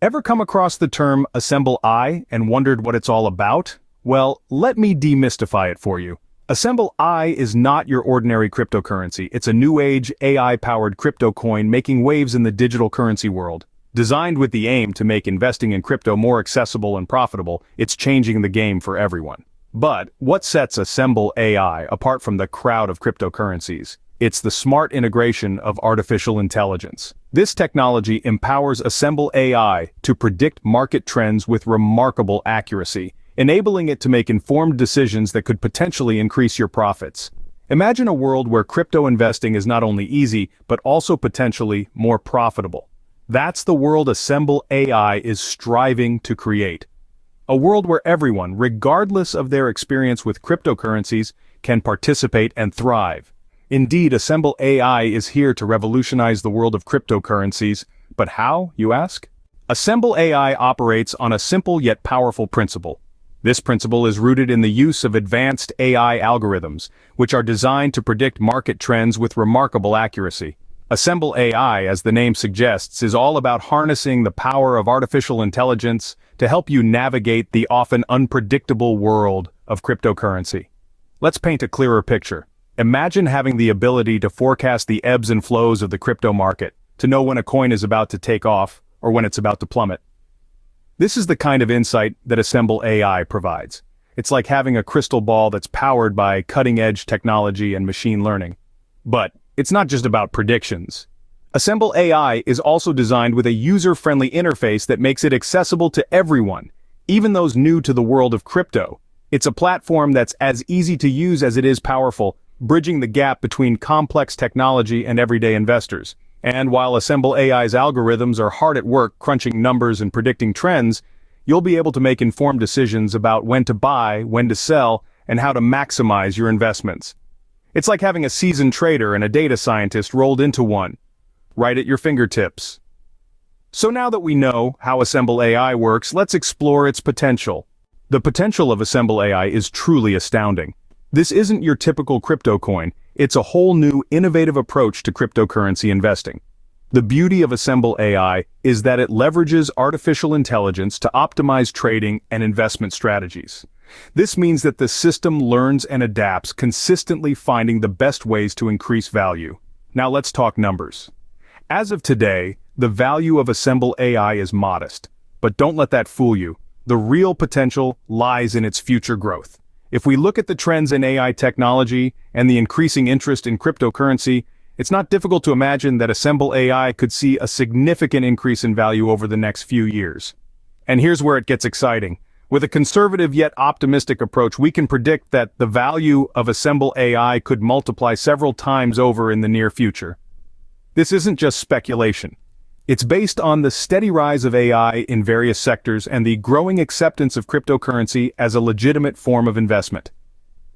Ever come across the term Assemble I and wondered what it's all about? Well, let me demystify it for you. Assemble I is not your ordinary cryptocurrency. It's a new age AI-powered crypto coin making waves in the digital currency world. Designed with the aim to make investing in crypto more accessible and profitable, it's changing the game for everyone. But what sets Assemble AI apart from the crowd of cryptocurrencies? It's the smart integration of artificial intelligence. This technology empowers Assemble AI to predict market trends with remarkable accuracy, enabling it to make informed decisions that could potentially increase your profits. Imagine a world where crypto investing is not only easy, but also potentially more profitable. That's the world Assemble AI is striving to create. A world where everyone, regardless of their experience with cryptocurrencies, can participate and thrive. Indeed, Assemble AI is here to revolutionize the world of cryptocurrencies. But how, you ask? Assemble AI operates on a simple yet powerful principle. This principle is rooted in the use of advanced AI algorithms, which are designed to predict market trends with remarkable accuracy. Assemble AI, as the name suggests, is all about harnessing the power of artificial intelligence to help you navigate the often unpredictable world of cryptocurrency. Let's paint a clearer picture. Imagine having the ability to forecast the ebbs and flows of the crypto market, to know when a coin is about to take off or when it's about to plummet. This is the kind of insight that Assemble AI provides. It's like having a crystal ball that's powered by cutting-edge technology and machine learning. But it's not just about predictions. Assemble AI is also designed with a user-friendly interface that makes it accessible to everyone, even those new to the world of crypto. It's a platform that's as easy to use as it is powerful, bridging the gap between complex technology and everyday investors. And while Assemble AI's algorithms are hard at work crunching numbers and predicting trends, you'll be able to make informed decisions about when to buy, when to sell, and how to maximize your investments. It's like having a seasoned trader and a data scientist rolled into one, right at your fingertips. So now that we know how Assemble AI works, let's explore its potential. The potential of Assemble AI is truly astounding. This isn't your typical crypto coin, it's a whole new innovative approach to cryptocurrency investing. The beauty of Assemble AI is that it leverages artificial intelligence to optimize trading and investment strategies. This means that the system learns and adapts, consistently finding the best ways to increase value. Now let's talk numbers. As of today, the value of Assemble AI is modest, but don't let that fool you. The real potential lies in its future growth. If we look at the trends in AI technology and the increasing interest in cryptocurrency, it's not difficult to imagine that Assemble AI could see a significant increase in value over the next few years. And here's where it gets exciting. With a conservative yet optimistic approach, we can predict that the value of Assemble AI could multiply several times over in the near future. This isn't just speculation. It's based on the steady rise of AI in various sectors and the growing acceptance of cryptocurrency as a legitimate form of investment.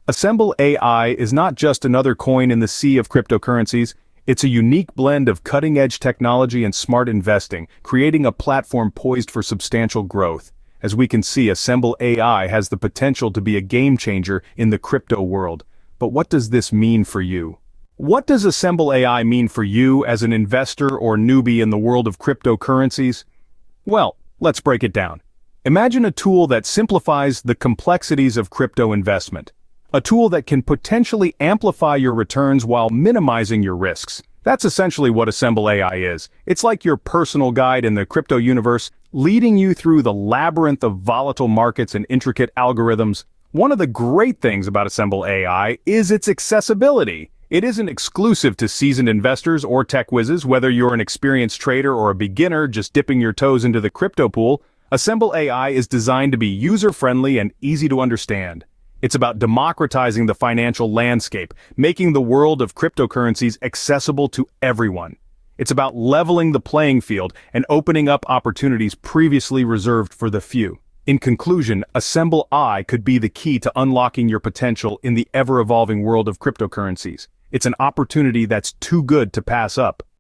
Assemble AI is not just another coin in the sea of cryptocurrencies, it's a unique blend of cutting-edge technology and smart investing, creating a platform poised for substantial growth. As we can see, Assemble AI has the potential to be a game-changer in the crypto world. But what does this mean for you? What does Assemble AI mean for you as an investor or newbie in the world of cryptocurrencies? Well, let's break it down. Imagine a tool that simplifies the complexities of crypto investment. A tool that can potentially amplify your returns while minimizing your risks. That's essentially what Assemble AI is. It's like your personal guide in the crypto universe, leading you through the labyrinth of volatile markets and intricate algorithms. One of the great things about Assemble AI is its accessibility. It isn't exclusive to seasoned investors or tech whizzes. Whether you're an experienced trader or a beginner just dipping your toes into the crypto pool, Assemble AI is designed to be user-friendly and easy to understand. It's about democratizing the financial landscape, making the world of cryptocurrencies accessible to everyone. It's about leveling the playing field and opening up opportunities previously reserved for the few. In conclusion, Assemble AI could be the key to unlocking your potential in the ever-evolving world of cryptocurrencies. It's an opportunity that's too good to pass up.